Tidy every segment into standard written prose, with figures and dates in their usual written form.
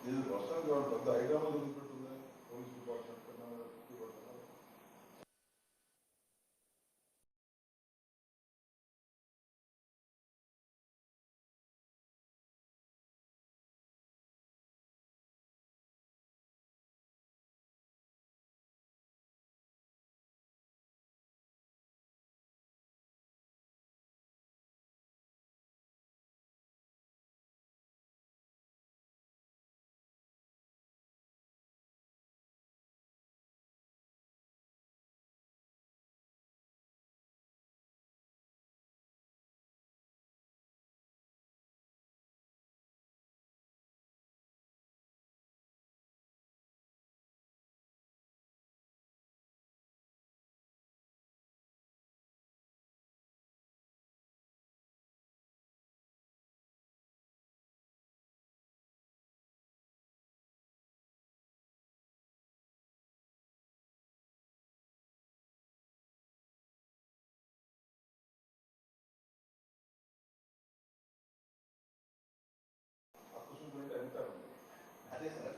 ఇది వస్తాను కాబట్టి పెద్ద హైదరాబాద్ వదిలిపెట్టుంది పోలీస్ డిపార్ట్మెంట్ కన్నా అదే సార్.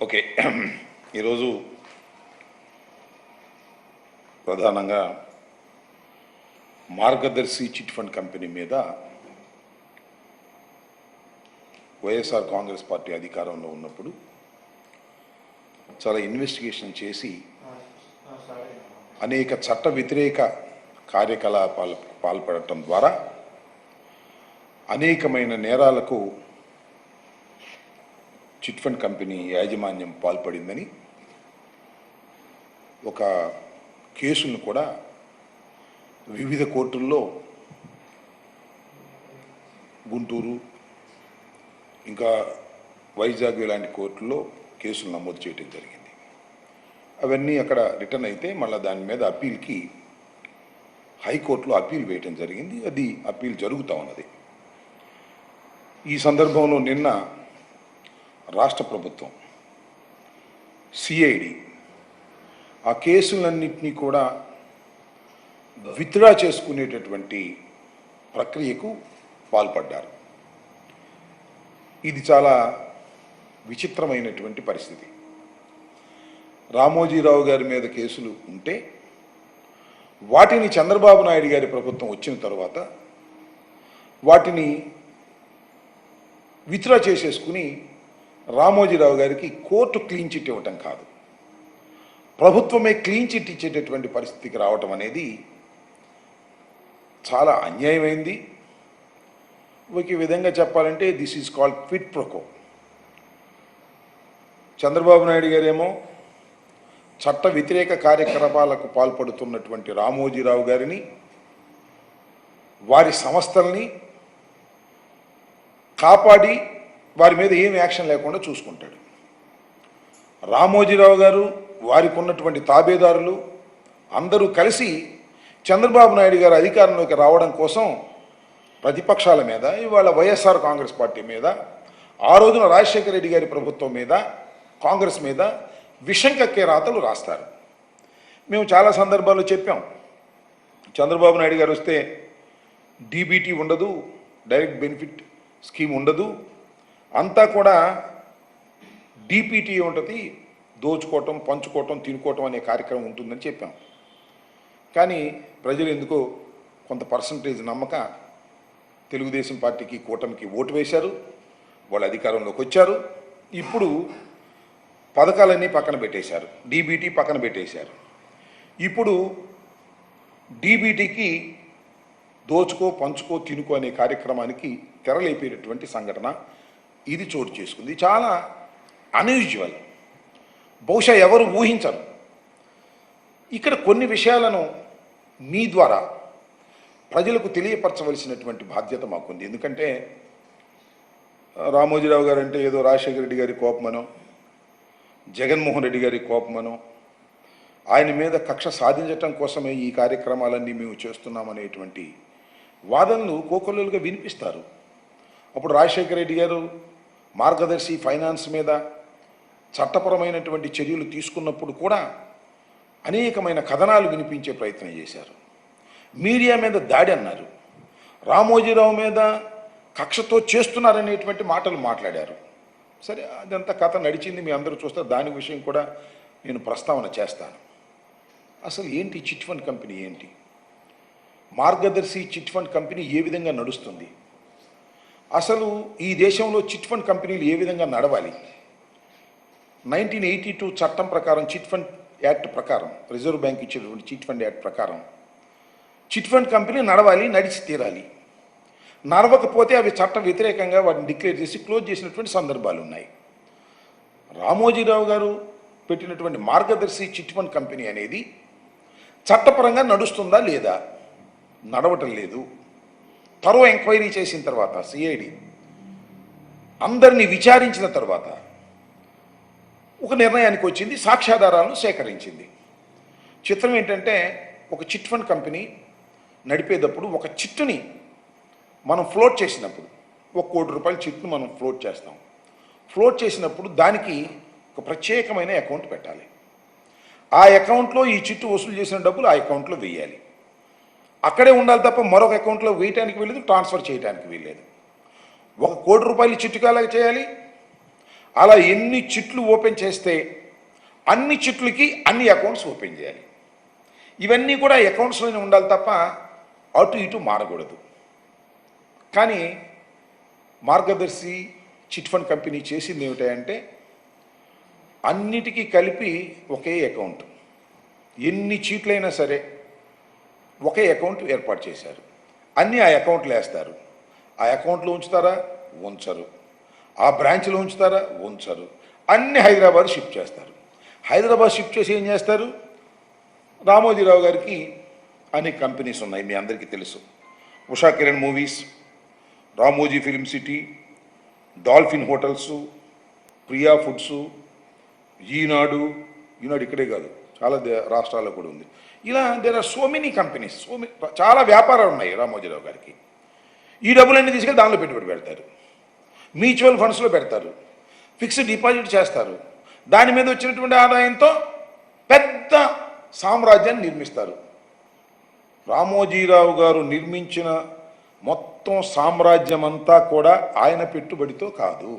ఓకే, ఈరోజు ప్రధానంగా మార్గదర్శి చిట్ ఫండ్ కంపెనీ మీద వైఎస్ఆర్ కాంగ్రెస్ పార్టీ అధికారంలో ఉన్నప్పుడు చాలా ఇన్వెస్టిగేషన్ చేసి అనేక చట్ట వ్యతిరేక కార్యకలాపాలకు పాల్పడటం ద్వారా అనేకమైన నేరాలకు చిట్ ఫండ్ కంపెనీ యాజమాన్యం పాల్పడిందని ఒక కేసులను కూడా వివిధ కోర్టుల్లో గుంటూరు ఇంకా వైజాగ్ ఇలాంటి కోర్టుల్లో కేసులు నమోదు చేయడం జరిగింది. అవన్నీ అక్కడ రిటర్న్ అయితే మళ్ళీ దాని మీద అప్పీల్కి హైకోర్టులో అప్పీల్ వేయటం జరిగింది. అది అప్పీల్ జరుగుతూ ఉన్నది. ఈ సందర్భంలో నిన్న రాష్ట్ర ప్రభుత్వం సిఐడి ఆ కేసులన్నింటినీ కూడా విత్డ్రా చేసుకునేటటువంటి ప్రక్రియకు పాల్పడ్డారు. ఇది చాలా విచిత్రమైనటువంటి పరిస్థితి. రామోజీరావు గారి మీద కేసులు ఉంటే వాటిని చంద్రబాబు నాయుడు గారి ప్రభుత్వం వచ్చిన తర్వాత వాటిని విత్డ్రా చేసేసుకుని రామోజీరావు గారికి కోర్టు క్లీన్ చిట్ ఇవ్వటం కాదు, ప్రభుత్వమే క్లీన్ చిట్ ఇచ్చేటటువంటి పరిస్థితికి రావటం అనేది చాలా అన్యాయమైంది. ఒక విధంగా చెప్పాలంటే this is called quid pro quo. Chandrababu Naidu గారేమో చట్ట వ్యతిరేక కార్యకలాపాలకు పాల్పడుతున్నటువంటి రామోజీరావు గారిని, వారి సంస్థల్ని కాపాడి వారి మీద ఏం యాక్షన్ లేకుండా చూసుకుంటాడు. రామోజీరావు గారు, వారికి ఉన్నటువంటి తాబేదారులు అందరూ కలిసి చంద్రబాబు నాయుడు గారు అధికారంలోకి రావడం కోసం ప్రతిపక్షాల మీద, ఇవాళ వైఎస్ఆర్ కాంగ్రెస్ పార్టీ మీద, ఆ రోజున రాజశేఖర రెడ్డి గారి ప్రభుత్వం మీద కాంగ్రెస్ మీద విషం కక్కే రాతలు రాస్తారు. మేము చాలా సందర్భాల్లో చెప్పాం, చంద్రబాబు నాయుడు గారు వస్తే డీబీటీ ఉండదు, డైరెక్ట్ బెనిఫిట్ స్కీమ్ ఉండదు, అంతా కూడా డీపీటీ ఉంటుంది, దోచుకోవటం, పంచుకోవటం, తినుకోవటం అనే కార్యక్రమం ఉంటుందని చెప్పాం. కానీ ప్రజలు ఎందుకో కొంత పర్సంటేజ్ నమ్మక తెలుగుదేశం పార్టీకి, కూటమికి ఓటు వేశారు. వాళ్ళు అధికారంలోకి వచ్చారు. ఇప్పుడు పథకాలన్నీ పక్కన పెట్టేశారు, డీబీటీ పక్కన పెట్టేశారు. ఇప్పుడు డీబీటీకి దోచుకో, పంచుకో, తినుకో అనే కార్యక్రమానికి తెరలేపేటటువంటి సంఘటన ఇది చోటు చేసుకుంది. చాలా అన్యూజువల్, బహుశా ఎవరు ఊహించరు. ఇక్కడ కొన్ని విషయాలను మీ ద్వారా ప్రజలకు తెలియపరచవలసినటువంటి బాధ్యత మాకుంది. ఎందుకంటే రామోజీరావు గారు అంటే ఏదో రాజశేఖర రెడ్డి గారి కోపమనో, జగన్మోహన్ రెడ్డి గారి కోపమనో, ఆయన మీద కక్ష సాధించటం కోసమే ఈ కార్యక్రమాలన్నీ మేము చేస్తున్నామనేటువంటి వాదనలు కోకొల్లలుగా వినిపిస్తారు. అప్పుడు రాజశేఖర రెడ్డి గారు మార్గదర్శి ఫైనాన్స్ మీద చట్టపరమైనటువంటి చర్యలు తీసుకున్నప్పుడు కూడా అనేకమైన కథనాలు వినిపించే ప్రయత్నం చేశారు. మీడియా మీద దాడి అన్నారు, రామోజీరావు మీద కక్షతో చేస్తున్నారనేటువంటి మాటలు మాట్లాడారు. సరే, అదంతా కథ నడిచింది, మీ అందరూ చూస్తారు. దాని విషయం కూడా నేను ప్రస్తావన చేస్తాను. అసలు ఏంటి చిట్ ఫండ్ కంపెనీ ఏంటి? మార్గదర్శి చిట్ ఫండ్ కంపెనీ ఏ విధంగా నడుస్తుంది? అసలు ఈ దేశంలో చిట్ ఫండ్ కంపెనీలు ఏ విధంగా నడవాలి? 1982 చట్టం ప్రకారం, చిట్ ఫండ్ యాక్ట్ ప్రకారం, రిజర్వ్ బ్యాంక్ ఇచ్చేటువంటి చిట్ ఫండ్ యాక్ట్ ప్రకారం చిట్ ఫండ్ కంపెనీ నడవాలి, నడిచి తీరాలి. నడవకపోతే అవి చట్ట వ్యతిరేకంగా వాటిని డిక్లేర్ చేసి క్లోజ్ చేసినటువంటి సందర్భాలు ఉన్నాయి. రామోజీరావు గారు పెట్టినటువంటి మార్గదర్శి చిట్ ఫండ్ కంపెనీ అనేది చట్టపరంగా నడుస్తుందా లేదా? నడవటం లేదు. తరో ఎంక్వైరీ చేసిన తర్వాత సిఐడి అందరినీ విచారించిన తర్వాత ఒక నిర్ణయానికి వచ్చింది, సాక్ష్యాధారాలను సేకరించింది. చిత్రం ఏంటంటే, ఒక చిట్ ఫండ్ కంపెనీ నడిపేటప్పుడు ఒక చిట్టుని మనం ఫ్లోట్ చేసినప్పుడు, ₹1 కోటి చిట్టును మనం ఫ్లోట్ చేస్తాం. ఫ్లోట్ చేసినప్పుడు దానికి ఒక ప్రత్యేకమైన అకౌంట్ పెట్టాలి. ఆ అకౌంట్లో ఈ చిట్టు వసూలు చేసిన డబ్బులు ఆ అకౌంట్లో వేయాలి. అక్కడే ఉండాలి తప్ప మరొక అకౌంట్లో వేయటానికి వీల్లేదు, ట్రాన్స్ఫర్ చేయడానికి వీల్లేదు. ₹1 కోటి చిట్టుకి అలాగే చేయాలి. అలా ఎన్ని చిట్లు ఓపెన్ చేస్తే అన్ని చిట్లకి అన్ని అకౌంట్స్ ఓపెన్ చేయాలి. ఇవన్నీ కూడా అకౌంట్స్లోనే ఉండాలి తప్ప అటు ఇటు మారకూడదు. కానీ మార్గదర్శి చిట్ ఫండ్ కంపెనీ చేసింది ఏమిటంటే, అన్నిటికీ కలిపి ఒకే అకౌంట్, ఎన్ని చీట్లైనా సరే ఒకే అకౌంట్ ఏర్పాటు చేశారు. అన్నీ ఆ అకౌంట్లో వేస్తారు. ఆ అకౌంట్లో ఉంచుతారా? ఉంచరు. ఆ బ్రాంచ్లో ఉంచుతారా? ఉంచరు. అన్నీ హైదరాబాద్ షిఫ్ట్ చేస్తారు. హైదరాబాద్ షిఫ్ట్ చేసి ఏం చేస్తారు? రామోజీరావు గారికి అనేక కంపెనీస్ ఉన్నాయి, మీ అందరికీ తెలుసు. Usha Kiran movies, Ramoji film city, Dolphin hotels, Priya foods, Eenadu ఇక్కడే కాదు, చాలా రాష్ట్రాల్లో కూడా ఉంది. ఇలా there are so many companies, చాలా వ్యాపారాలు ఉన్నాయి రామోజీరావు గారికి. ఈ డబ్బులన్నీ తీసుకెళ్ళి దానిలో పెట్టుబడి పెడతారు, మ్యూచువల్ ఫండ్స్లో పెడతారు, ఫిక్స్డ్ డిపాజిట్ చేస్తారు. దాని మీద వచ్చినటువంటి ఆదాయంతో పెద్ద సామ్రాజ్యాన్ని నిర్మిస్తారు. రామోజీరావు గారు నిర్మించిన మొత్తం సామ్రాజ్యం అంతా కూడా ఆయన పెట్టుబడితో కాదు.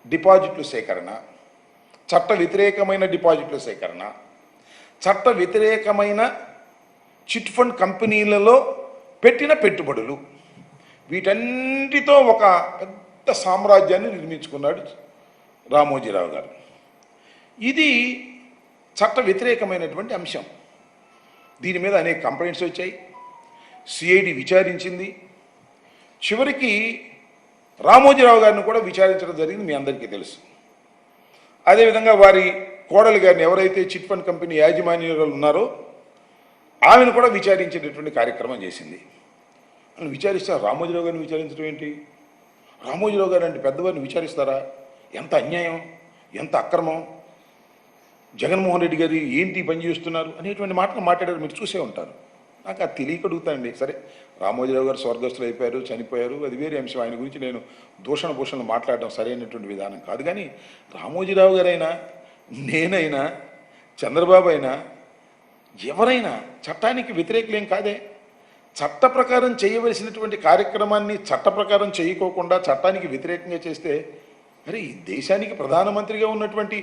డిపాజిట్లు సేకరణ, చట్ట వ్యతిరేకమైన డిపాజిట్ల సేకరణ, చట్ట వ్యతిరేకమైన చిట్ ఫండ్ కంపెనీలలో పెట్టిన పెట్టుబడులు, వీటన్నిటితో ఒక పెద్ద సామ్రాజ్యాన్ని నిర్మించుకున్నాడు రామోజీరావు గారు. ఇది చట్ట వ్యతిరేకమైనటువంటి అంశం. దీని మీద అనేక కంప్లైంట్స్ వచ్చాయి, సిఐడి విచారించింది. చివరికి రామోజీరావు గారిని కూడా విచారించడం జరిగింది, మీ అందరికీ తెలుసు. అదేవిధంగా వారి కోడలి గారిని, ఎవరైతే చిట్ ఫండ్ కంపెనీ యాజమాన్యాలు ఉన్నారో ఆమెను కూడా విచారించేటటువంటి కార్యక్రమం చేసింది. అని విచారిస్తే రామోజీరావు గారిని విచారించడం ఏంటి? రామోజీరావు గారు అంటే పెద్దవారిని విచారిస్తారా? ఎంత అన్యాయం, ఎంత అక్రమం! జగన్మోహన్ రెడ్డి గారు ఏంటి పని చేస్తున్నారు అనేటువంటి మాటలు మాట్లాడారు, మీరు చూసే ఉంటారు. నాకు అది తెలియక అడుగుతానండి. సరే, రామోజీరావు గారు స్వర్గస్థులు అయిపోయారు, చనిపోయారు, అది వేరే అంశం. ఆయన గురించి నేను భూషణలు మాట్లాడడం సరైనటువంటి విధానం కాదు. కానీ రామోజీరావు గారైనా, నేనైనా, చంద్రబాబు అయినా, ఎవరైనా చట్టానికి వ్యతిరేకులేం కాదే. చట్ట ప్రకారం చేయవలసినటువంటి కార్యక్రమాన్ని చట్ట ప్రకారం చేయకోకుండా చట్టానికి వ్యతిరేకంగా చేస్తే, మరి ఈ దేశానికి ప్రధానమంత్రిగా ఉన్నటువంటి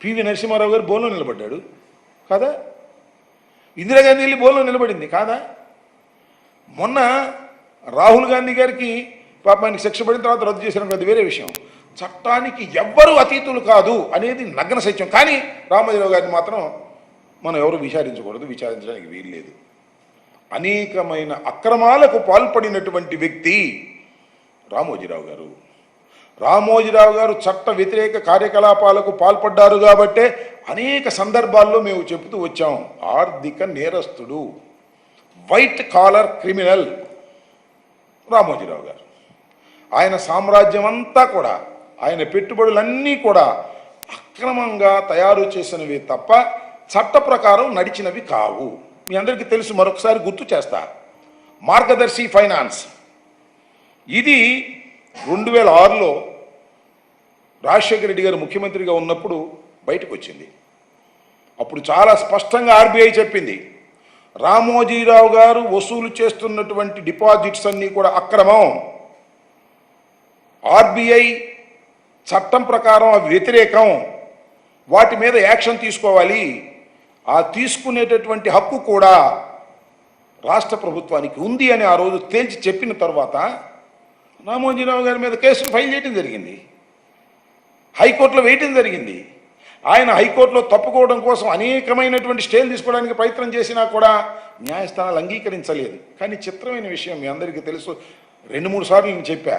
పివి నరసింహారావు గారు బోన్లో నిలబడ్డాడు కాదా? ఇందిరాగాంధీ వెళ్ళి బోన్లో నిలబడింది కాదా? మొన్న రాహుల్ గాంధీ గారికి పాపానికి శిక్ష పడిన తర్వాత రద్దు చేసిన అది వేరే విషయం. చట్టానికి ఎవ్వరూ అతీతులు కాదు అనేది నగ్న సత్యం. కానీ రామోజీరావు గారిని మాత్రం మనం ఎవరు విచారించకూడదు, విచారించడానికి వీల్లేదు. అనేకమైన అక్రమాలకు పాల్పడినటువంటి వ్యక్తి రామోజీరావు గారు. రామోజీరావు గారు చట్ట వ్యతిరేక కార్యకలాపాలకు పాల్పడ్డారు కాబట్టే అనేక సందర్భాల్లో మేము చెబుతూ వచ్చాం, ఆర్థిక నేరస్తుడు, వైట్ కాలర్ క్రిమినల్ రామోజీరావు గారు. ఆయన సామ్రాజ్యం అంతా కూడా, ఆయన పెట్టుబడులన్నీ కూడా అక్రమంగా తయారు చేసినవి తప్ప చట్ట ప్రకారం నడిచినవి కావు. మీ అందరికీ తెలుసు, మరొకసారి గుర్తు చేస్తా. మార్గదర్శి ఫైనాన్స్ ఇది 2006లో రాజశేఖర రెడ్డి గారు ముఖ్యమంత్రిగా ఉన్నప్పుడు బయటకు వచ్చింది. అప్పుడు చాలా స్పష్టంగా ఆర్బీఐ చెప్పింది, రామోజీరావు గారు వసూలు చేస్తున్నటువంటి డిపాజిట్స్ అన్నీ కూడా అక్రమం, ఆర్బీఐ చట్టం ప్రకారం వ్యతిరేకం, వాటి మీద యాక్షన్ తీసుకోవాలి, ఆ తీసుకునేటటువంటి హక్కు కూడా రాష్ట్ర ప్రభుత్వానికి ఉంది అని ఆ రోజు తేల్చి చెప్పిన తర్వాత రామోజీరావు గారి మీద కేసులు ఫైల్ చేయడం జరిగింది, హైకోర్టులో వేయటం జరిగింది. ఆయన హైకోర్టులో తప్పుకోవడం కోసం అనేకమైనటువంటి స్టేలు తీసుకోవడానికి ప్రయత్నం చేసినా కూడా న్యాయస్థానాలు అంగీకరించలేదు. కానీ చిత్రమైన విషయం మీ అందరికీ తెలుసు, 2-3 సార్లు నేను చెప్పా,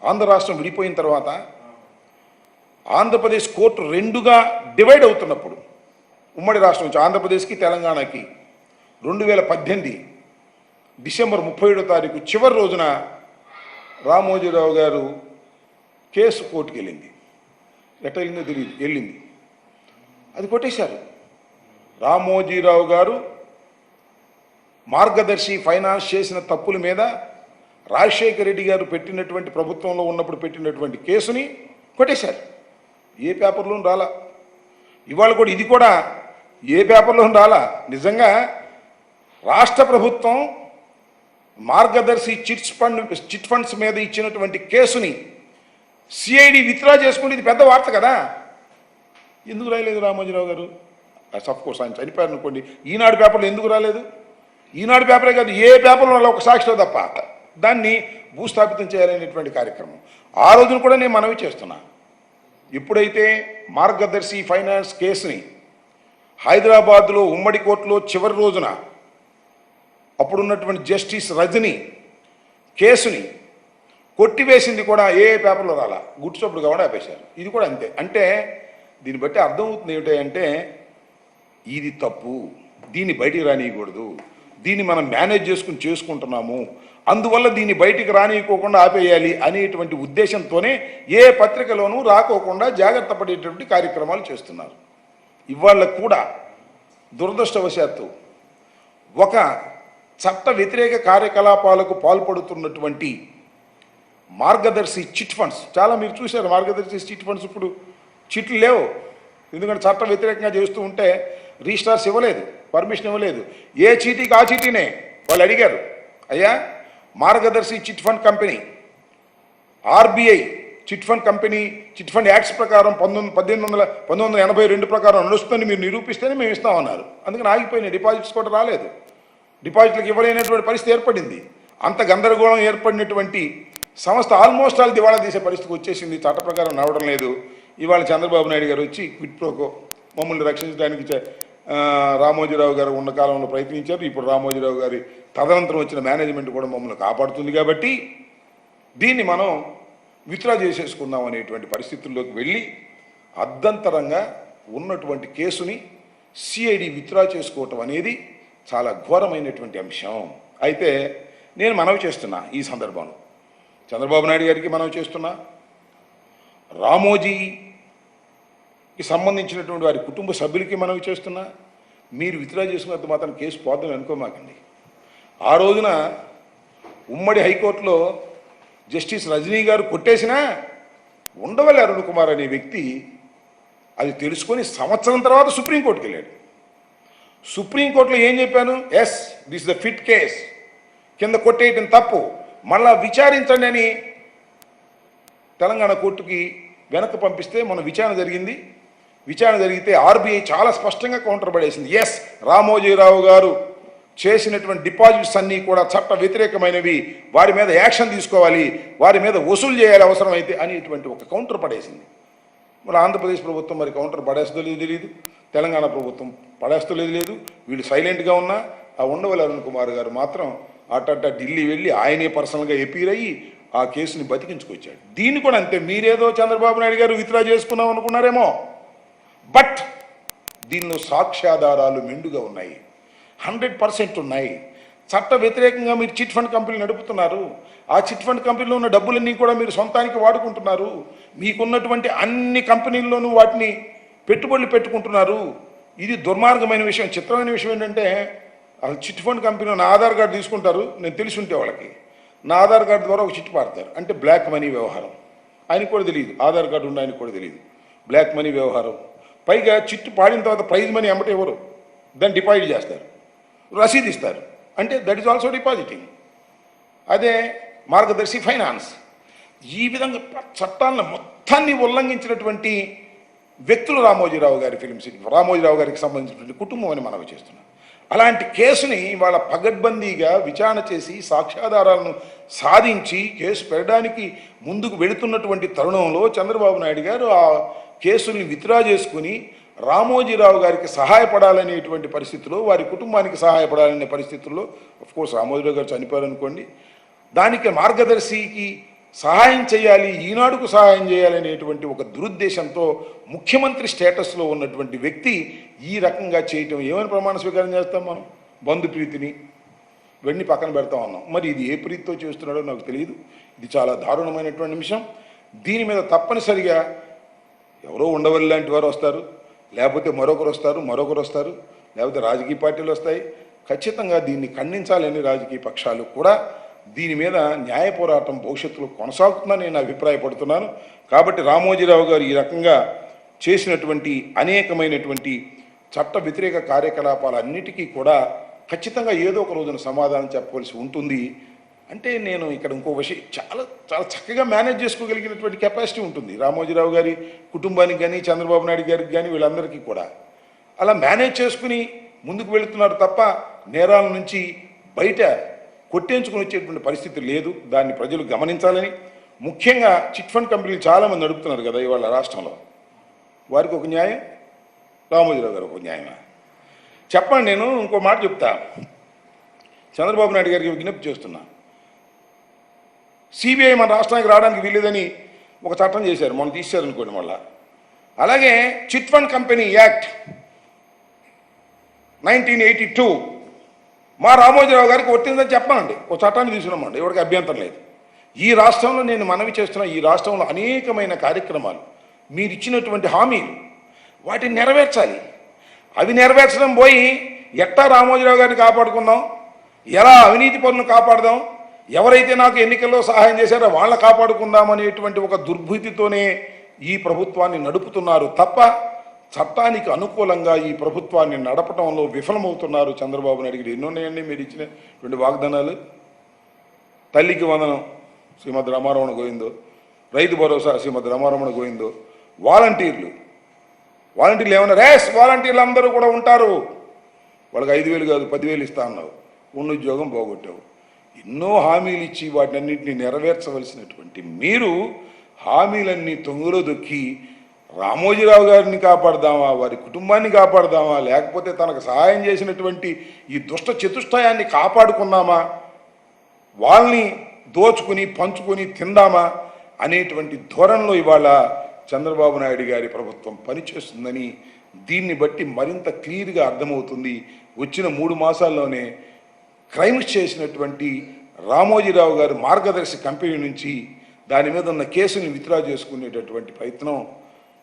ఆంధ్ర రాష్ట్రం విడిపోయిన తర్వాత ఆంధ్రప్రదేశ్ కోర్టు 2గా డివైడ్ అవుతున్నప్పుడు, ఉమ్మడి రాష్ట్రం నుంచి ఆంధ్రప్రదేశ్కి తెలంగాణకి 2018 డిసెంబర్ 37వ తారీఖు చివరి రోజున రామోజీరావు గారు కేసు కోర్టుకు వెళ్ళింది. ఎట్లా వెళ్ళిందో తెలియదు, వెళ్ళింది, అది కొట్టేశారు. రామోజీరావు గారు మార్గదర్శి ఫైనాన్స్ చేసిన తప్పుల మీద రాజశేఖర రెడ్డి గారు పెట్టినటువంటి, ప్రభుత్వంలో ఉన్నప్పుడు పెట్టినటువంటి కేసుని కొట్టేశారు. ఏ పేపర్లోనూ రాలా. ఇవాళ కూడా ఇది కూడా ఏ పేపర్లోనూ రాలా. నిజంగా రాష్ట్ర ప్రభుత్వం మార్గదర్శి చిట్ ఫండ్స్ మీద ఇచ్చినటువంటి కేసుని సిఐడి విత్డ్రా చేసుకుంటే ఇది పెద్ద వార్త కదా. ఎందుకు రాయలేదు రామోజీరావు గారు? అఫ్ కోర్స్ ఆయన చనిపోయారు అనుకోండి, ఈనాడు పేపర్లో ఎందుకు రాలేదు? ఈనాడు పేపరే కాదు, ఏ పేపర్లో ఒక సాక్షిలో తప్ప దాన్ని భూస్థాపితం చేయాలనేటువంటి కార్యక్రమం ఆ రోజున కూడా నేను మనవి చేస్తున్నా. ఎప్పుడైతే మార్గదర్శి ఫైనాన్స్ కేసుని హైదరాబాద్లో ఉమ్మడి కోర్టులో చివరి రోజున అప్పుడున్నటువంటి జస్టిస్ రజని కేసుని కొట్టివేసింది కూడా ఏ పేపర్లో రాలా, గుర్తుచప్పుడు కావడం ఆపేశారు. ఇది కూడా అంతే. అంటే దీన్ని బట్టి అర్థమవుతుంది ఏమిటంటే ఇది తప్పు, దీన్ని బయటికి రానియకూడదు, దీన్ని మనం మేనేజ్ చేసుకుంటున్నాము, అందువల్ల దీన్ని బయటికి రానియకోకుండా ఆపేయాలి అనేటువంటి ఉద్దేశంతోనే ఏ పత్రికలోనూ రాకోకుండా జాగ్రత్త పడేటువంటి కార్యక్రమాలు చేస్తున్నారు. ఇవాళ కూడా దురదృష్టవశాత్తు ఒక చట్ట వ్యతిరేక కార్యకలాపాలకు పాల్పడుతున్నటువంటి మార్గదర్శి చిట్ ఫండ్స్, చాలా మీరు చూశారు. మార్గదర్శి చిట్ ఫండ్స్ ఇప్పుడు చిట్లు లేవు, ఎందుకంటే చట్ట వ్యతిరేకంగా చేస్తూ ఉంటే రిజిస్టార్స్ ఇవ్వలేదు, పర్మిషన్ ఇవ్వలేదు. ఏ చీటీకి ఆ చీటీనే వాళ్ళు అడిగారు, అయ్యా మార్గదర్శి chit fund company, RBI chit fund company chit fund acts ప్రకారం 1982 ప్రకారం నడుస్తుందని మీరు నిరూపిస్తేనే మేము ఇస్తామన్నారు. అందుకని ఆగిపోయినాయి, డిపాజిట్స్ కూడా రాలేదు, డిపాజిట్లకు ఇవ్వలేనటువంటి పరిస్థితి ఏర్పడింది. అంత గందరగోళం ఏర్పడినటువంటి సంస్థ ఆల్మోస్ట్ ఆల్ దివాళా తీసే పరిస్థితికి వచ్చేసింది, చట్ట ప్రకారం నడవడం లేదు. ఇవాళ చంద్రబాబు నాయుడు గారు వచ్చి క్విట్ ప్రోకో మమ్మల్ని రక్షించడానికి రామోజీరావు గారు ఉన్న కాలంలో ప్రయత్నించారు. ఇప్పుడు రామోజీరావు గారి తదనంతరం వచ్చిన మేనేజ్మెంట్ కూడా మమ్మల్ని కాపాడుతుంది. కాబట్టి దీన్ని మనం విత్డ్రా చేసేసుకుందాం అనేటువంటి పరిస్థితుల్లోకి వెళ్ళి అర్ధంతరంగా ఉన్నటువంటి కేసుని సిఐడి విత్డ్రా చేసుకోవటం అనేది చాలా ఘోరమైనటువంటి అంశం. అయితే నేను మనవి చేస్తున్నా, ఈ సందర్భంలో చంద్రబాబు నాయుడు గారికి మనవి చేస్తున్నా, రామోజీకి సంబంధించినటువంటి వారి కుటుంబ సభ్యులకి మనవి చేస్తున్నా, మీరు విత్డ్రా చేసుకున్నంత మాత్రం కేసు పోద్దని అనుకోమాకండి. ఆ రోజున ఉమ్మడి హైకోర్టులో జస్టిస్ రజనీ గారు కొట్టేసినా ఉండవల్లి అరుణ్ కుమార్ అనే వ్యక్తి అది తెలుసుకొని సంవత్సరం తర్వాత సుప్రీంకోర్టుకి వెళ్ళాడు. సుప్రీంకోర్టులో ఏం చెప్పాను, is this the fit case, కింద కొట్టేయటం తప్పు, మళ్ళా విచారించండి అని తెలంగాణ కోర్టుకి వెనక్కి పంపిస్తే మన విచారణ జరిగింది. విచారణ జరిగితే ఆర్బీఐ చాలా స్పష్టంగా కౌంటర్ పడేసింది. ఎస్, రామోజీరావు గారు చేసినటువంటి డిపాజిట్స్ అన్నీ కూడా చట్ట వ్యతిరేకమైనవి, వారి మీద యాక్షన్ తీసుకోవాలి, వారి మీద వసూలు చేయాలి అవసరమైతే అనేటువంటి ఒక కౌంటర్ పడేసింది. మరి ఆంధ్రప్రదేశ్ ప్రభుత్వం మరి కౌంటర్ పడేస్తుందో లేదు తెలియదు, తెలంగాణ ప్రభుత్వం పడేస్తో లేదు. వీళ్ళు సైలెంట్గా ఉన్నా ఆ ఉండవల్లి అరుణ్ కుమార్ గారు మాత్రం అట్ట ఢిల్లీ వెళ్ళి ఆయనే పర్సనల్గా ఎపీర్ అయ్యి ఆ కేసుని బతికించుకొచ్చాడు. దీన్ని కూడా అంతే, మీరేదో చంద్రబాబు నాయుడు గారు విత్డ్రా చేసుకున్నాం అనుకున్నారేమో, బట్ దీనిలో సాక్ష్యాధారాలు మెండుగా ఉన్నాయి, 100% ఉన్నాయి. చట్ట వ్యతిరేకంగా మీరు చిట్ ఫండ్ కంపెనీలు నడుపుతున్నారు. ఆ చిట్ ఫండ్ కంపెనీలో ఉన్న డబ్బులన్నీ కూడా మీరు సొంతానికి వాడుకుంటున్నారు. మీకున్నటువంటి అన్ని కంపెనీల్లోనూ వాటిని పెట్టుబడులు పెట్టుకుంటున్నారు. ఇది దుర్మార్గమైన విషయం. చిత్రమైన విషయం ఏంటంటే అసలు చిట్ ఫండ్ కంపెనీ నా ఆధార్ కార్డు తీసుకుంటారు, నేను తెలిసి ఉంటే వాళ్ళకి నా ఆధార్ కార్డు ద్వారా ఒక చిట్టు పాడతారు, అంటే బ్లాక్ మనీ వ్యవహారం. ఆయనకు కూడా తెలియదు, ఆధార్ కార్డు ఉన్న ఆయనకు కూడా తెలియదు, బ్లాక్ మనీ వ్యవహారం. పైగా చిట్టు పాడిన తర్వాత ప్రైజ్ మనీ అమ్మటే ఎవరు దాన్ని డిపాజిట్ చేస్తారు, రసీదు ఇస్తారు, అంటే దట్ ఈస్ ఆల్సో డిపాజిటింగ్. అదే మార్గదర్శి ఫైనాన్స్. ఈ విధంగా చట్టాలను మొత్తాన్ని ఉల్లంఘించినటువంటి వ్యక్తులు రామోజీరావు గారి ఫిలిం సిటీ, రామోజీరావు గారికి సంబంధించినటువంటి కుటుంబం అని మనవి చేస్తున్నాం. అలాంటి కేసుని వాళ్ళ పగడ్బందీగా విచారణ చేసి సాక్ష్యాధారాలను సాధించి కేసు పెట్టడానికి ముందుకు వెళుతున్నటువంటి తరుణంలో చంద్రబాబు నాయుడు గారు ఆ కేసుల్ని విత్డ్రా చేసుకుని రామోజీరావు గారికి సహాయపడాలనేటువంటి పరిస్థితుల్లో, వారి కుటుంబానికి సహాయపడాలనే పరిస్థితుల్లో, కోర్స్ రామోజీరావు గారు చనిపోయారనుకోండి, దానికి మార్గదర్శికి సహాయం చేయాలి, ఈనాడుకు సహాయం చేయాలనేటువంటి ఒక దురుద్దేశంతో ముఖ్యమంత్రి స్టేటస్లో ఉన్నటువంటి వ్యక్తి ఈ రకంగా చేయటం ఏమని ప్రమాణ స్వీకారం చేస్తాం మనం? బంధు ప్రీతిని వెండి పక్కన పెడతా ఉన్నాం. మరి ఇది ఏ ప్రీతితో చేస్తున్నాడో నాకు తెలియదు. ఇది చాలా దారుణమైనటువంటి నిమిషం. దీని మీద తప్పనిసరిగా ఎవరో ఉండవల్లి లాంటి వారు వస్తారు, లేకపోతే మరొకరు వస్తారు, లేకపోతే రాజకీయ పార్టీలు వస్తాయి. ఖచ్చితంగా దీన్ని ఖండించాలని రాజకీయ పక్షాలు కూడా దీని మీద న్యాయ పోరాటం భవిష్యత్తులో కొనసాగుతుందని నేను అభిప్రాయపడుతున్నాను. కాబట్టి రామోజీరావు గారు ఈ రకంగా చేసినటువంటి అనేకమైనటువంటి చట్ట వ్యతిరేక కార్యకలాపాలన్నిటికీ కూడా ఖచ్చితంగా ఏదో ఒక రోజున సమాధానం చెప్పవలసి ఉంటుంది. అంటే నేను ఇక్కడ ఇంకో విషయం, చాలా చాలా చక్కగా మేనేజ్ చేసుకోగలిగినటువంటి కెపాసిటీ ఉంటుంది రామోజీరావు గారి కుటుంబానికి కానీ, చంద్రబాబు నాయుడు గారికి కానీ, వీళ్ళందరికీ కూడా అలా మేనేజ్ చేసుకుని ముందుకు వెళుతున్నారు తప్ప నేరాల నుంచి బయట కొట్టేంచుకుని వచ్చేటువంటి పరిస్థితి లేదు. దాన్ని ప్రజలు గమనించాలని, ముఖ్యంగా చిట్ ఫండ్ కంపెనీలు చాలామంది నడుపుతున్నారు కదా ఇవాళ రాష్ట్రంలో, వారికి ఒక న్యాయం, రామోజీరావు గారు ఒక న్యాయమా చెప్పండి. నేను ఇంకో మాట చెప్తా, చంద్రబాబు నాయుడు గారికి విజ్ఞప్తి చేస్తున్నా, సిబిఐ మన రాష్ట్రానికి రావడానికి వీలేదని ఒక చట్టం చేశారు, మనం తీశారనుకోండి మళ్ళా. అలాగే చిట్ ఫండ్ కంపెనీ యాక్ట్ 1982 మా రామోజీరావు గారికి వర్తిందని చెప్పానండి, ఒక చట్టాన్ని తీసుకున్నామండి, ఎవరికి అభ్యంతరం లేదు. ఈ రాష్ట్రంలో నేను మనవి చేస్తున్న, ఈ రాష్ట్రంలో అనేకమైన కార్యక్రమాలు, మీరు ఇచ్చినటువంటి హామీలు, వాటిని నెరవేర్చాలి. అవి నెరవేర్చడం పోయి ఎట్టా రామోజీరావు గారిని కాపాడుకుందాం, ఎలా అవినీతి పనులను కాపాడదాం, ఎవరైతే నాకు ఎన్నికల్లో సహాయం చేశారో వాళ్ళని కాపాడుకుందాం అనేటువంటి ఒక దుర్భూతితోనే ఈ ప్రభుత్వాన్ని నడుపుతున్నారు తప్ప చట్టానికి అనుకూలంగా ఈ ప్రభుత్వాన్ని నడపడంలో విఫలమవుతున్నారు చంద్రబాబు నాయుడు గారు. ఎన్నున్నాయండి మీరు ఇచ్చినటువంటి వాగ్దానాలు? తల్లికి వందనం శ్రీమతి రమారమణ గోవిందో, రైతు భరోసా శ్రీమతి రమారమణ గోవిందో, వాలంటీర్లు ఏమన్నా రేస్ వాలంటీర్లు అందరూ కూడా ఉంటారు, వాళ్ళకి 5,000 కాదు 10,000 ఇస్తా అన్నావు, ఉన్న ఉద్యోగం పోగొట్టావు. ఎన్నో హామీలు ఇచ్చి వాటినన్నింటినీ నెరవేర్చవలసినటువంటి మీరు హామీలన్నీ తొంగలో దొక్కి రామోజీరావు గారిని కాపాడదామా, వారి కుటుంబాన్ని కాపాడదామా, లేకపోతే తనకు సహాయం చేసినటువంటి ఈ దుష్ట చతుష్టయాన్ని కాపాడుకుందామా, వాళ్ళని దోచుకుని పంచుకొని తిందామా అనేటువంటి ధోరణిలో ఇవాళ చంద్రబాబు నాయుడు గారి ప్రభుత్వం పనిచేస్తుందని దీన్ని బట్టి మరింత క్లియర్గా అర్థమవుతుంది. వచ్చిన 3 మాసాల్లోనే క్రైమ్స్ చేసినటువంటి రామోజీరావు గారు మార్గదర్శి కంపెనీ నుంచి దాని మీద ఉన్న కేసుని విత్డ్రా చేసుకునేటటువంటి ప్రయత్నం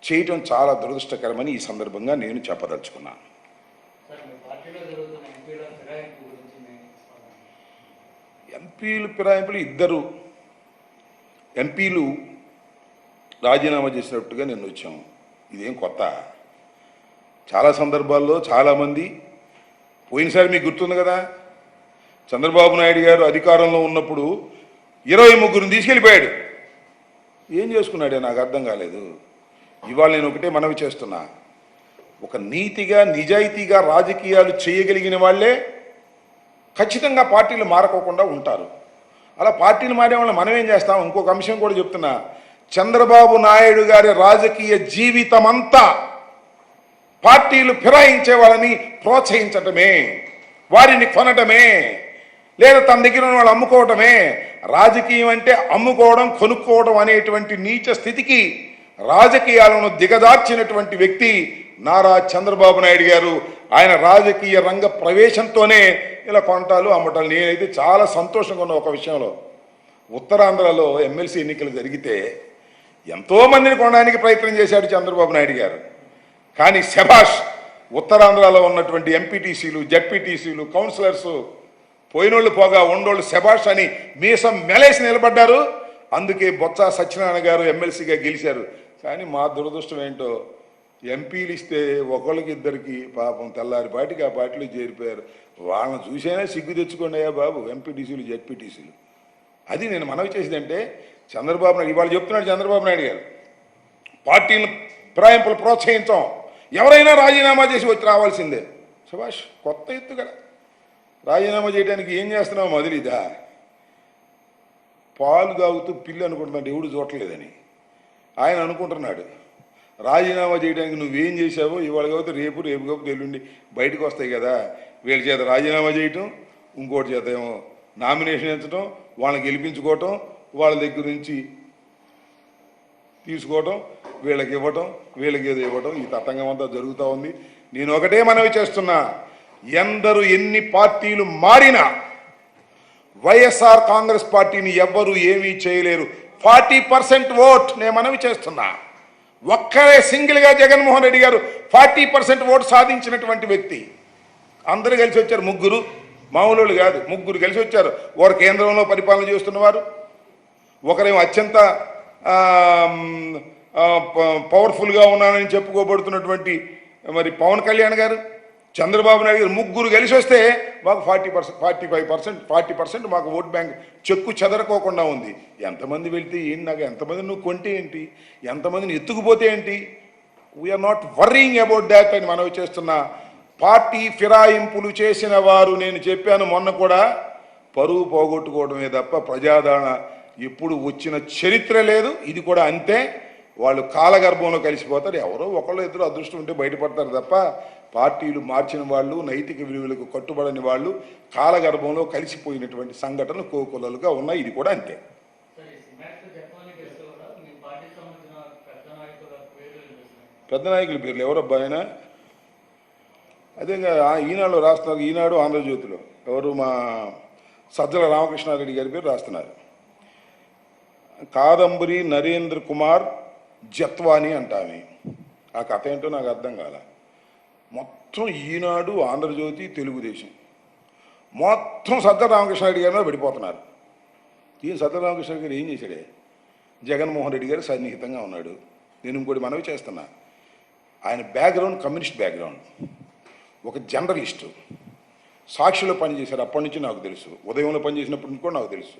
చేయటం చాలా దురదృష్టకరమని ఈ సందర్భంగా నేను చెప్పదలుచుకున్నాను. ఎంపీలు ఫిరాయింపులు ఇద్దరు ఎంపీలు రాజీనామా చేసినట్టుగా నేను వచ్చాము. ఇదేం కొత్త? చాలా సందర్భాల్లో చాలామంది, పోయినసారి మీకు గుర్తుంది కదా, చంద్రబాబు నాయుడు గారు అధికారంలో ఉన్నప్పుడు 23 తీసుకెళ్ళిపోయాడు. ఏం చేసుకున్నాడే నాకు అర్థం కాలేదు. ఇవాళ నేను ఒకటే మనవి చేస్తున్నా, ఒక నీతిగా నిజాయితీగా రాజకీయాలు చేయగలిగిన వాళ్ళే ఖచ్చితంగా పార్టీలు మారకోకుండా ఉంటారు. అలా పార్టీలు మారే వాళ్ళని మనం ఏం చేస్తాం? ఇంకొక అంశం కూడా చెప్తున్నా, చంద్రబాబు నాయుడు గారి రాజకీయ జీవితం అంతా పార్టీలు ఫిరాయించే వాళ్ళని ప్రోత్సహించటమే, వారిని కొనటమే, లేదా తన దగ్గర ఉన్న వాళ్ళు అమ్ముకోవటమే. రాజకీయం అంటే అమ్ముకోవడం, కొనుక్కోవడం అనేటువంటి నీచ స్థితికి రాజకీయాలను దిగజార్చినటువంటి వ్యక్తి నారా చంద్రబాబు నాయుడు గారు. ఆయన రాజకీయ రంగ ప్రవేశంతోనే ఇలా కొనటాలు అమ్మటాలు. నేనైతే చాలా సంతోషంగా ఉన్న ఒక విషయంలో, ఉత్తరాంధ్రలో ఎమ్మెల్సీ ఎన్నికలు జరిగితే ఎంతోమందిని కొనడానికి ప్రయత్నం చేశాడు చంద్రబాబు నాయుడు గారు. కానీ శభాష్, ఉత్తరాంధ్రలో ఉన్నటువంటి ఎంపీటీసీలు, జడ్పీటీసీలు, కౌన్సిలర్స్ పోయినోళ్ళు పోగా ఉండోళ్ళు శభాష్ అని మీసం మెలేసి నిలబడ్డారు. అందుకే బొత్స సత్యనారాయణ గారు ఎమ్మెల్సీగా గెలిచారు. కానీ మా దురదృష్టం ఏంటో, ఎంపీలు ఇస్తే ఒకళ్ళకి ఇద్దరికి పాపం తెల్లారిపాటికి ఆ పార్టీలో చేరిపోయారు. వాళ్ళని చూసైనా సిగ్గు తెచ్చుకోండి అయ్యా బాబు, ఎంపీటీసీలు, జడ్పీటీసీలు. అది నేను మనవి చేసేదంటే, చంద్రబాబు నాయుడు ఇవాళ చెప్తున్నాడు చంద్రబాబు నాయుడు గారు, పార్టీలను ఫిరాయింపులు ప్రోత్సహించాం, ఎవరైనా రాజీనామా చేసి వచ్చి రావాల్సిందే. సుభాష్, కొత్త ఎత్తు కదా. రాజీనామా చేయడానికి ఏం చేస్తున్నావు మొదలిదా? పాలు తాగుతూ పిల్లి అనుకుంటున్నాడు, ఎవడు చూడలేదని ఆయన అనుకుంటున్నాడు. రాజీనామా చేయడానికి నువ్వేం చేశావో ఇవాళ కాకపోతే రేపు, రేపు కాకపోతే ఎల్లుండి బయటకు వస్తాయి కదా. వీళ్ళ చేత రాజీనామా చేయటం, ఇంకోటి చేత ఏమో నామినేషన్ ఎంచడం, వాళ్ళని గెలిపించుకోవటం, వాళ్ళ దగ్గర నుంచి తీసుకోవటం, వీళ్ళకి ఇవ్వటం, వీళ్ళకి ఏదో ఇవ్వటం, ఈ తతంగం అంతా జరుగుతూ ఉంది. నేను ఒకటే మనవి చేస్తున్నా, ఎందరు ఎన్ని పార్టీలు మారినా వైఎస్ఆర్ కాంగ్రెస్ పార్టీని ఎవ్వరూ ఏమీ చేయలేరు. 40% ఓట్ నేను మనవి చేస్తున్నా. ఒక్కరే సింగిల్గా జగన్మోహన్ రెడ్డి గారు 40% ఓటు సాధించినటువంటి వ్యక్తి. అందరూ కలిసి వచ్చారు, ముగ్గురు, మామూలు కాదు, ముగ్గురు కలిసి వచ్చారు. ఒకరు కేంద్రంలో పరిపాలన చేస్తున్నవారు, ఒకరేమో అత్యంత పవర్ఫుల్గా ఉన్నానని చెప్పుకోబడుతున్నటువంటి మరి పవన్ కళ్యాణ్ గారు, చంద్రబాబు నాయుడు గారు, ముగ్గురు కలిసి వస్తే మాకు 40%, 40% మాకు ఓట్ బ్యాంక్ చెక్కు చెదరకోకుండా ఉంది. ఎంతమంది వెళ్తే ఏంటి, నాకు ఎంతమంది నువ్వు కొంటే ఏంటి, ఎంతమందిని ఎత్తుకుపోతే ఏంటి, we're not worrying about that అని మనవి చేస్తున్నా. పార్టీ ఫిరాయింపులు చేసిన వారు, నేను చెప్పాను మొన్న కూడా, పరువు పోగొట్టుకోవడమే తప్ప ప్రజాదరణ ఎప్పుడు వచ్చిన చరిత్ర లేదు. ఇది కూడా అంతే. వాళ్ళు కాలగర్భంలో కలిసిపోతారు. ఎవరో ఒకళ్ళు ఇద్దరు అదృష్టం ఉంటే బయటపడతారు తప్ప పార్టీలు మార్చిన వాళ్ళు, నైతిక విలువలకు కట్టుబడని వాళ్ళు కాలగర్భంలో కలిసిపోయినటువంటి సంఘటనలు కోకొల్లలుగా ఉన్నాయి. ఇది కూడా అంతే. పెద్ద నాయకుల పేర్లు ఎవరబ్బా ఆయన? అదే ఈనాడులో రాస్తున్నారు, ఈనాడు, ఆంధ్రజ్యోతిలో ఎవరు, మా సజ్జల రామకృష్ణారెడ్డి గారి పేరు రాస్తున్నారు. కాదంబరి నరేంద్ర కుమార్ జత్వాని అంటామి. ఆ కథ ఏంటో నాకు అర్థం కాల. మొత్తం ఈనాడు, ఆంధ్రజ్యోతి, తెలుగుదేశం మొత్తం సజ్జల రామకృష్ణారెడ్డి గారి మీద పడిపోతున్నారు. ఈయన సజ్జల రామకృష్ణ గారు ఏం చేశాడే? జగన్మోహన్ రెడ్డి గారు సన్నిహితంగా ఉన్నాడు. నేను ఇంకోటి మనవి చేస్తున్నా, ఆయన బ్యాక్గ్రౌండ్ కమ్యూనిస్ట్ బ్యాక్గ్రౌండ్, ఒక జర్నలిస్టు, సాక్షిలో పనిచేశారు. అప్పటి నుంచి నాకు తెలుసు, ఉదయంలో పనిచేసినప్పటి నుంచి కూడా నాకు తెలుసు.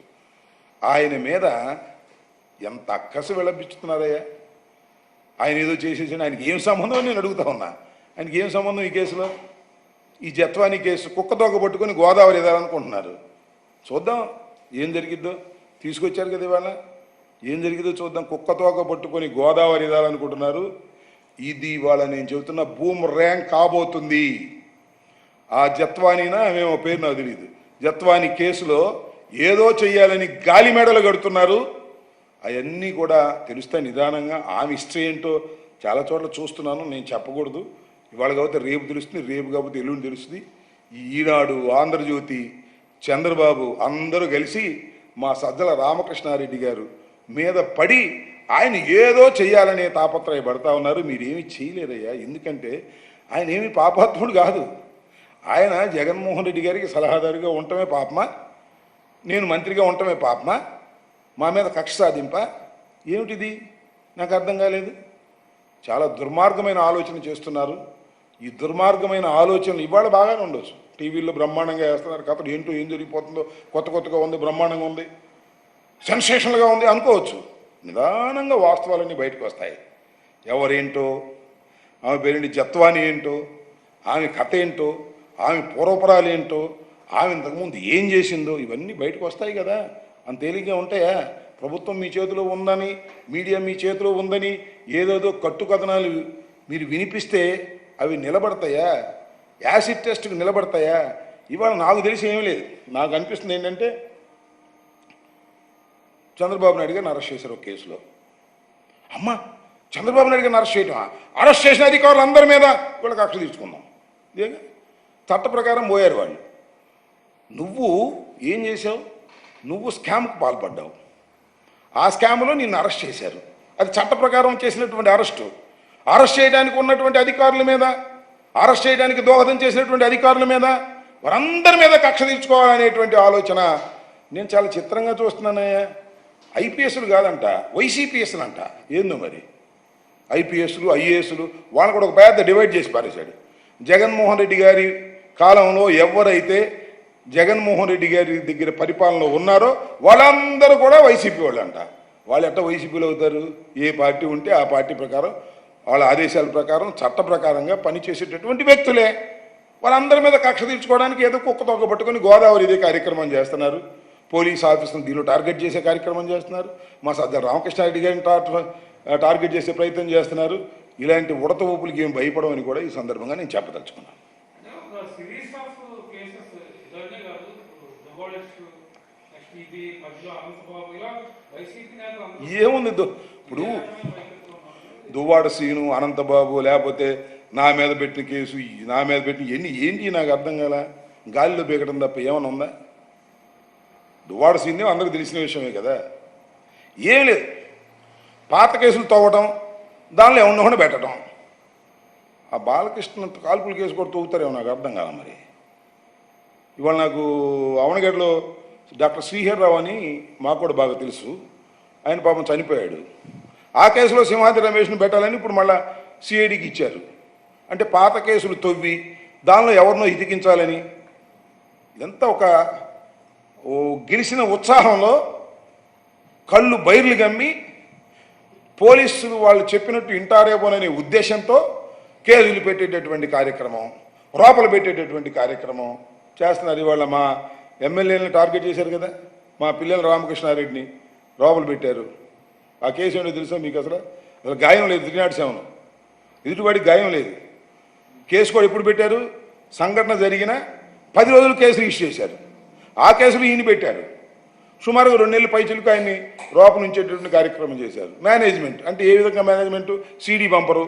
ఆయన మీద ఎంత అక్కసు విలపించుతున్నారయ్యా. ఆయన ఏదో చేసేసి ఆయనకి ఏం సంబంధం అని నేను అడుగుతా ఉన్నా. ఆయనకి ఏం సంబంధం ఈ కేసులో? ఈ జత్వాని కేసు కుక్కతోక పట్టుకొని గోదావరి ఎదాలనుకుంటున్నారు. చూద్దాం ఏం జరిగిద్దో. తీసుకొచ్చారు కదా ఇవాళ, ఏం జరిగిద్దో చూద్దాం. కుక్కతోక పట్టుకొని గోదావరి ఎదాలనుకుంటున్నారు. ఇది ఇవాళ నేను చెబుతున్న బూమ్ ర్యాంక్ కాబోతుంది. ఆ జత్వానీనా మేము పేరు నాకు తెలియదు, జత్వాని కేసులో ఏదో చెయ్యాలని గాలి మెడలు కడుతున్నారు. అవన్నీ కూడా తెలుస్తాయి నిదానంగా. ఆమె హిస్టరీ ఏంటో చాలా చోట్ల చూస్తున్నాను, నేను చెప్పకూడదు. ఇవాళ కాకపోతే రేపు తెలుస్తుంది, రేపు కాకపోతే ఎల్లుండి తెలుస్తుంది. ఈ ఈనాడు, ఆంధ్రజ్యోతి, చంద్రబాబు అందరూ కలిసి మా సజ్జల రామకృష్ణారెడ్డి గారు మీద పడి ఆయన ఏదో చేయాలనే తాపత్రయపడతా ఉన్నారు. మీరేమీ చేయలేరయ్యా. ఎందుకంటే ఆయన ఏమి పాపాత్ముడు కాదు. ఆయన జగన్మోహన్ రెడ్డి గారికి సలహాదారుగా ఉండటమే పాపమా? నేను మంత్రిగా ఉండటమే పాపమా, మా మీద కక్ష సాధింప, ఏమిటిది నాకు అర్థం కాలేదు. చాలా దుర్మార్గమైన ఆలోచన చేస్తున్నారు. ఈ దుర్మార్గమైన ఆలోచనలు ఇవాళ బాగానే ఉండొచ్చు, టీవీల్లో బ్రహ్మాండంగా వేస్తున్నారు, కథలు ఏంటో ఏం జరిగిపోతుందో కొత్తగా ఉంది, బ్రహ్మాండంగా ఉంది, సెన్సేషనల్గా ఉంది అనుకోవచ్చు. నిదానంగా వాస్తవాలన్నీ బయటకు వస్తాయి. ఎవరేంటో, ఆమె పేరేంటి జత్వాని ఏంటో, ఆమె కథ ఏంటో, ఆమె పూర్వపరాలు ఏంటో, ఆమె ఇంతకుముందు ఏం చేసిందో ఇవన్నీ బయటకు వస్తాయి కదా. అంత తేలిగ్గా ఉంటాయా? ప్రభుత్వం మీ చేతిలో ఉందని, మీడియా మీ చేతిలో ఉందని ఏదేదో కట్టుకథనాలు మీరు వినిపిస్తే అవి నిలబడతాయా? యాసిడ్ టెస్ట్కి నిలబడతాయా? ఇవాళ నాకు తెలిసి ఏమీ లేదు. నాకు అనిపిస్తుంది ఏంటంటే చంద్రబాబు నాయుడు గారిని అరెస్ట్ చేశారు ఒక కేసులో. అమ్మ, చంద్రబాబు నాయుడు గారిని అరెస్ట్ చేయటం, అరెస్ట్ చేసిన అధికారులు అందరి మీద వీళ్ళకి కక్ష తీర్చుకుందాం. ఇదేగా చట్ట ప్రకారం పోయారు వాళ్ళు. నువ్వు ఏం చేసావు? నువ్వు స్కామ్కు పాల్పడ్డావు. ఆ స్కామ్లో నిన్ను అరెస్ట్ చేశారు. అది చట్ట ప్రకారం చేసినటువంటి అరెస్టు. అరెస్ట్ చేయడానికి ఉన్నటువంటి అధికారుల మీద, అరెస్ట్ చేయడానికి దోహదం చేసినటువంటి అధికారుల మీద, వారందరి మీద కక్ష తీర్చుకోవాలనేటువంటి ఆలోచన నేను చాలా చిత్రంగా చూస్తున్నానయ్యా. ఐపీఎస్లు కాదంట, వైసీపీఎస్లు అంట. ఏందో మరి ఐపీఎస్లు ఐఏఎస్లు వాళ్ళని కూడా ఒక పెద్ద డివైడ్ చేసి పారేశాడు. జగన్మోహన్ రెడ్డి గారి కాలంలో ఎవరైతే జగన్మోహన్ రెడ్డి గారి దగ్గర పరిపాలనలో ఉన్నారో వాళ్ళందరూ కూడా వైసీపీ వాళ్ళు అంట. వాళ్ళు ఎట్లా వైసీపీలో అవుతారు? ఏ పార్టీ ఉంటే ఆ పార్టీ ప్రకారం, వాళ్ళ ఆదేశాల ప్రకారం, చట్ట ప్రకారంగా పనిచేసేటటువంటి వ్యక్తులే. వాళ్ళందరి మీద కక్ష తీర్చుకోవడానికి ఏదో కుక్క తొక్క పట్టుకొని గోదావరి ఇదే కార్యక్రమం చేస్తున్నారు. పోలీస్ ఆఫీసును దీనిలో టార్గెట్ చేసే కార్యక్రమం చేస్తున్నారు. మా సజ్జల రామకృష్ణారెడ్డి గారిని టార్గెట్ చేసే ప్రయత్నం చేస్తున్నారు. ఇలాంటి ఉడత ఊపులకి ఏం భయపడమని కూడా ఈ సందర్భంగా నేను చెప్పదలుచుకున్నాను. ఏముంది ఇప్పుడు దువ్వాడ సీను, అనంతబాబు, లేకపోతే నా మీద పెట్టిన కేసు, నా మీద పెట్టిన ఏంటి నాకు అర్థం కాల. గాలిలో బీగడం తప్ప ఏమైనా ఉందా? దువ్వాడ సీను అందరికి తెలిసిన విషయమే కదా. ఏం లేదు, పాత కేసులు తవ్వటం, దానిలో ఏమన్నా పెట్టడం. ఆ బాలకృష్ణ కాల్పుల కేసు కూడా తవ్వుతారేమో నాకు అర్థం కాల. మరి ఇవాళ నాకు అవనగడ్డలో డాక్టర్ శ్రీహర్రావు అని మాకు కూడా బాగా తెలుసు. ఆయన పాపం చనిపోయాడు. ఆ కేసులో సింహాద్రి రమేష్ను పెట్టాలని ఇప్పుడు మళ్ళీ సిఐడికి ఇచ్చారు. అంటే పాత కేసులు తవ్వి దానిలో ఎవరినో ఇతికించాలని. ఇదంతా ఒక గెలిచిన ఉత్సాహంలో కళ్ళు బైర్లు గమ్మి పోలీసులు వాళ్ళు చెప్పినట్టు ఇంటారేమోననే ఉద్దేశంతో కేసులు పెట్టేటటువంటి కార్యక్రమం, రోపలు పెట్టేటటువంటి కార్యక్రమం చేస్తున్నారు. ఇవాళ మా ఎమ్మెల్యేలను టార్గెట్ చేశారు కదా, మా పిల్లల రామకృష్ణారెడ్డిని రోపలు పెట్టారు. ఆ కేసు ఏంటో తెలుసా మీకు? అసలు గాయం లేదు, 307 ఎదుటివాడికి గాయం లేదు. కేసు కూడా ఎప్పుడు పెట్టారు? సంఘటన జరిగిన 10 రోజులు కేసు రిజిస్టర్ చేశారు. ఆ కేసులు ఈయన పెట్టారు. సుమారుగా 2 నెలల పైచులకు ఆయన్ని రోప నుంచేటటువంటి కార్యక్రమం చేశారు. మేనేజ్మెంట్ అంటే ఏ విధంగా మేనేజ్మెంట్? సీడీ పంపరు,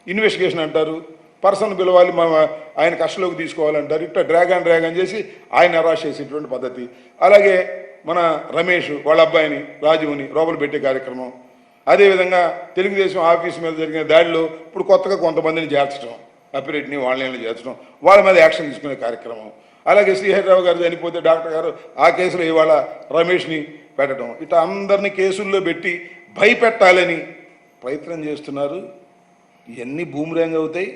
ఇన్వెస్టిగేషన్ అంటారు, పర్సన్ పిలవాలి, ఆయన కస్టడీలోకి తీసుకోవాలంటారు. ఇట్లా డ్రాగ్ అండ్ చేసి ఆయన అరెస్ట్ చేసేటువంటి పద్ధతి. అలాగే మన రమేష్ వాళ్ళ అబ్బాయిని రాజుని రోపలు పెట్టే కార్యక్రమం. అదేవిధంగా తెలుగుదేశం ఆఫీస్ మీద జరిగిన దాడిలో ఇప్పుడు కొత్తగా కొంతమందిని చేర్చడం, అప్పిరెడ్డిని వాళ్ళని చేర్చడం, వాళ్ళ మీద యాక్షన్ తీసుకునే కార్యక్రమం. అలాగే శ్రీహరిరావు గారు చనిపోతే డాక్టర్ గారు ఆ కేసులో ఇవాళ రమేష్ని పెట్టడం. ఇట్లా అందరినీ కేసుల్లో పెట్టి భయపెట్టాలని ప్రయత్నం చేస్తున్నారు. ఇవన్నీ బూమరాంగ్ అవుతాయి.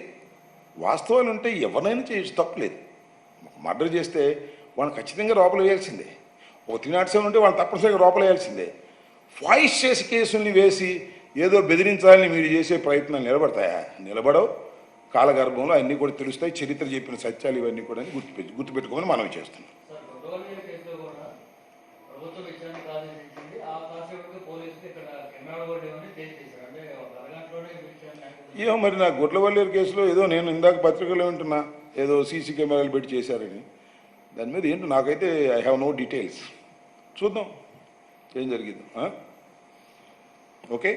వాస్తవాలు ఉంటే ఎవరినైనా చేయొచ్చు, తప్పలేదు. మర్డర్ చేస్తే వాళ్ళని ఖచ్చితంగా లోపల వేయాల్సిందే. ఒక 307 ఉంటే వాళ్ళని తప్పనిసరిగా లోపల వేయాల్సిందే. వాయిస్ చేసి కేసుల్ని వేసి ఏదో బెదిరించాలని మీరు చేసే ప్రయత్నాలు నిలబడతాయా? నిలబడవు. కాలగర్భంలో అన్నీ కూడా తెలుస్తాయి. చరిత్ర చెప్పిన సత్యాలు ఇవన్నీ కూడా గుర్తుపెట్టుకోమని మనం చేస్తున్నాం. ఏమో మరి నా గుడ్లవల్లేరు కేసులో ఏదో నేను ఇందాక పత్రికలో వింటున్నా ఏదో సీసీ కెమెరాలు పెట్టి చేశారని. దాని మీద ఏంటో నాకైతే ఐ హ్యావ్ నో డీటెయిల్స్. చూద్దాం ఏం జరిగిందో. ఓకే.